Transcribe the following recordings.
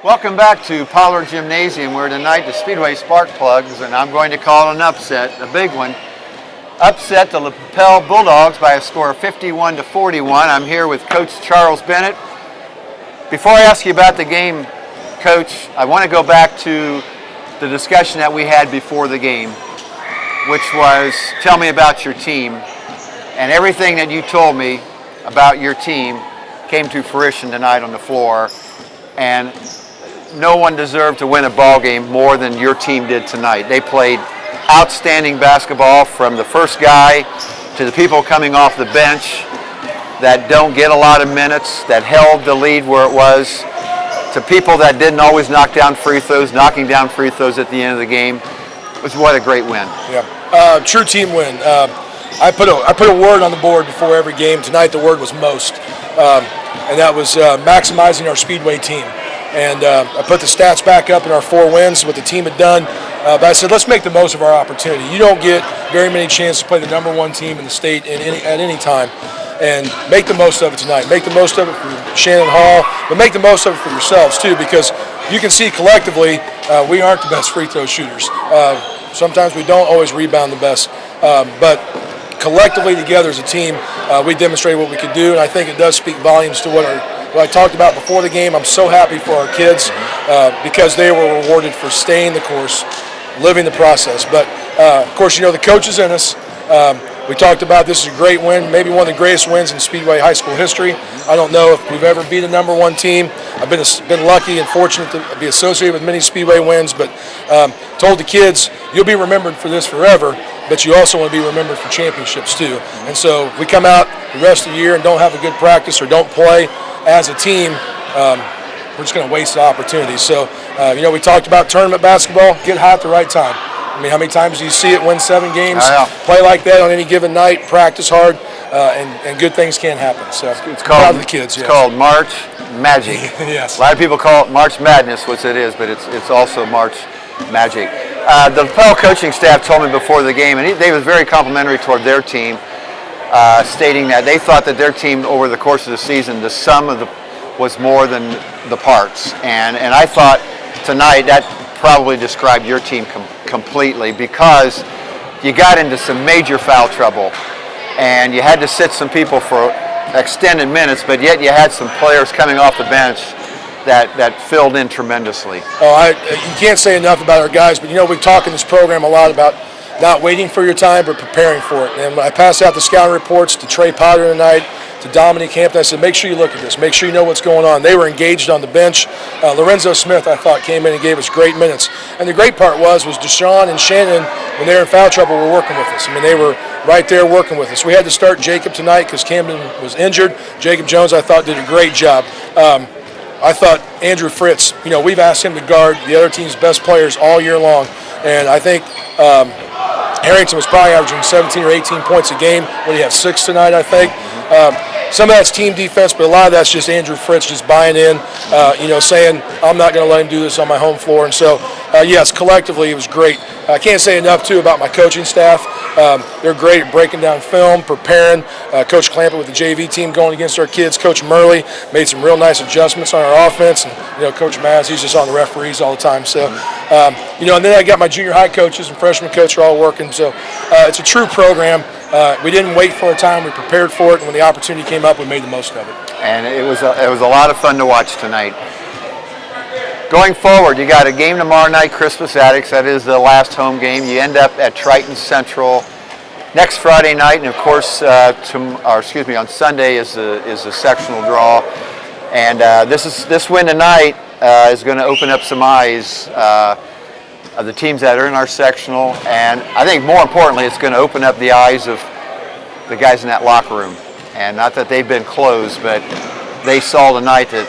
Welcome back to Pollard Gymnasium, where tonight the Speedway Sparkplugs, and I'm going to call it an upset, a big one, upset the Lapel Bulldogs by a score of 51-41. I'm here with Coach Charles Bennett. Before I ask you about the game, Coach, I want to go back to the discussion that we had before the game, which was, tell me about your team. And everything that you told me about your team came to fruition tonight on the floor. And no one deserved to win a ball game more than your team did tonight. They played outstanding basketball, from the first guy to the people coming off the bench that don't get a lot of minutes, that held the lead where it was, to people that didn't always knock down free throws, knocking down free throws at the end of the game. It was what a great win. Yeah, true team win. I put a word on the board before every game. Tonight the word was most, and that was maximizing our Speedway team. And I put the stats back up in our 4 wins, what the team had done. But I said, let's make the most of our opportunity. You don't get very many chances to play the #1 team in the state at any time. And make the most of it tonight. Make the most of it for Shannon Hall, but make the most of it for yourselves too, because you can see collectively we aren't the best free throw shooters. Sometimes we don't always rebound the best. But collectively together as a team, we demonstrated what we could do, and I think it does speak volumes to what I talked about before the game. I'm so happy for our kids because they were rewarded for staying the course, living the process. But of course, you know, the coach is in us. We talked about this is a great win, maybe one of the greatest wins in Speedway high school history. I don't know if we've ever beat a #1 team. I've been lucky and fortunate to be associated with many Speedway wins, but told the kids, you'll be remembered for this forever, but you also want to be remembered for championships too. And so we come out the rest of the year and don't have a good practice or don't play as a team, we're just going to waste the opportunity. So, you know, we talked about tournament basketball, get hot at the right time. I mean, how many times do you see it win 7 games, play like that on any given night, practice hard, and good things can happen. So it's called, the kids, it's called March Magic. Yes. A lot of people call it March Madness, which it is, but it's also March Magic. The Lapel coaching staff told me before the game, and they was very complimentary toward their team, stating that they thought that their team over the course of the season, the sum of was more than the parts. And I thought tonight that probably described your team completely, because you got into some major foul trouble and you had to sit some people for extended minutes, but yet you had some players coming off the bench that filled in tremendously. You can't say enough about our guys, but you know, we've talked in this program a lot about not waiting for your time, but preparing for it. And I passed out the scouting reports to Trey Potter tonight, to Dominique Hampton. I said, make sure you look at this. Make sure you know what's going on. They were engaged on the bench. Lorenzo Smith, I thought, came in and gave us great minutes. And the great part was Deshaun and Shannon, when they were in foul trouble, were working with us. I mean, they were right there working with us. We had to start Jacob tonight because Camden was injured. Jacob Jones, I thought, did a great job. I thought Andrew Fritz, you know, we've asked him to guard the other team's best players all year long. And I think Harrington was probably averaging 17 or 18 points a game. What do you have, 6 tonight, I think? Some of that's team defense, but a lot of that's just Andrew Fritz just buying in, you know, saying, I'm not going to let him do this on my home floor. And so, yes, collectively it was great. I can't say enough, too, about my coaching staff. They're great at breaking down film, preparing. Coach Clampett with the JV team going against our kids. Coach Murley made some real nice adjustments on our offense. And, you know, Coach Maz, he's just on the referees all the time. So, you know, and then I got my junior high coaches and freshman coach are all working. So it's a true program. We didn't wait for a time. We prepared for it. And when the opportunity came up, we made the most of it. And it was a lot of fun to watch tonight. Going forward, you got a game tomorrow night, Crispus Attucks. That is the last home game. You end up at Triton Central next Friday night, and of course, on Sunday is the sectional draw. And this win tonight is going to open up some eyes of the teams that are in our sectional, and I think more importantly, it's going to open up the eyes of the guys in that locker room. And not that they've been closed, but they saw tonight that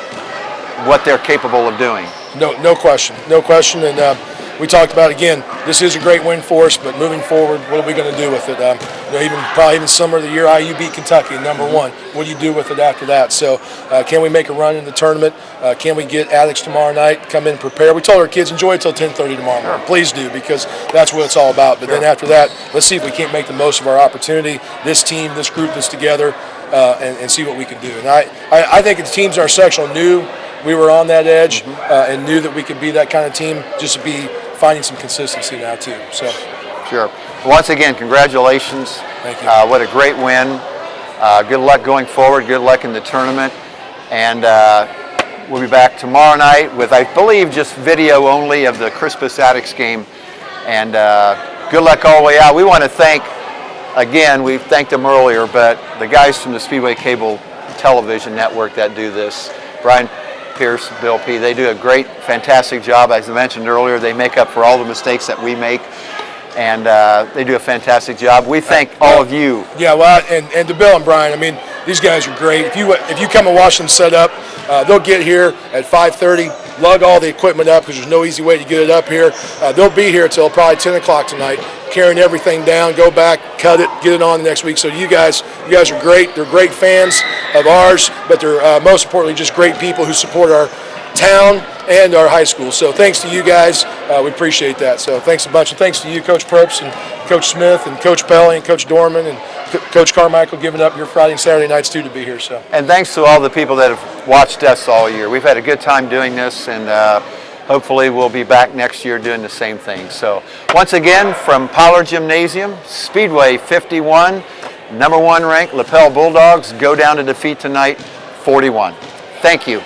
what they're capable of doing. No question. And we talked about, again, this is a great win for us, but moving forward, what are we going to do with it? You know, probably even summer of the year, IU beat Kentucky, #1. What do you do with it after that? So can we make a run in the tournament? Can we get Attucks tomorrow night, come in and prepare? We told our kids, enjoy it till 10:30 tomorrow morning. Please do, because that's what it's all about. But then after that, let's see if we can't make the most of our opportunity, this team, this group that's together, and see what we can do. And I think the teams in our sectional knew we were on that edge and knew that we could be that kind of team. Just to be finding some consistency now too. So. Sure. Once again, congratulations. Thank you. What a great win. Good luck going forward. Good luck in the tournament. And we'll be back tomorrow night with, I believe, just video only of the Crispus Attucks game. And good luck all the way out. We want to thank, again, we thanked them earlier, but the guys from the Speedway Cable Television Network that do this, Brian Pierce, Bill P., they do a great, fantastic job. As I mentioned earlier, they make up for all the mistakes that we make. And they do a fantastic job. We thank all of you. Yeah, well, and to Bill and Brian, I mean, these guys are great. If you come and watch them set up, they'll get here at 5:30, lug all the equipment up because there's no easy way to get it up here. They'll be here till probably 10 o'clock tonight, carrying everything down, go back, cut it, get it on the next week. So you guys are great. They're great fans of ours, but they're most importantly just great people who support our town and our high school. So thanks to you guys. We appreciate that. So thanks a bunch. And thanks to you, Coach Probst and Coach Smith and Coach Pelly and Coach Dorman and Coach Carmichael giving up your Friday and Saturday nights too to be here. So. And thanks to all the people that have watched us all year. We've had a good time doing this, and hopefully we'll be back next year doing the same thing. So once again, from Pollard Gymnasium, Speedway 51, #1 ranked Lapel Bulldogs go down to defeat tonight 41. Thank you.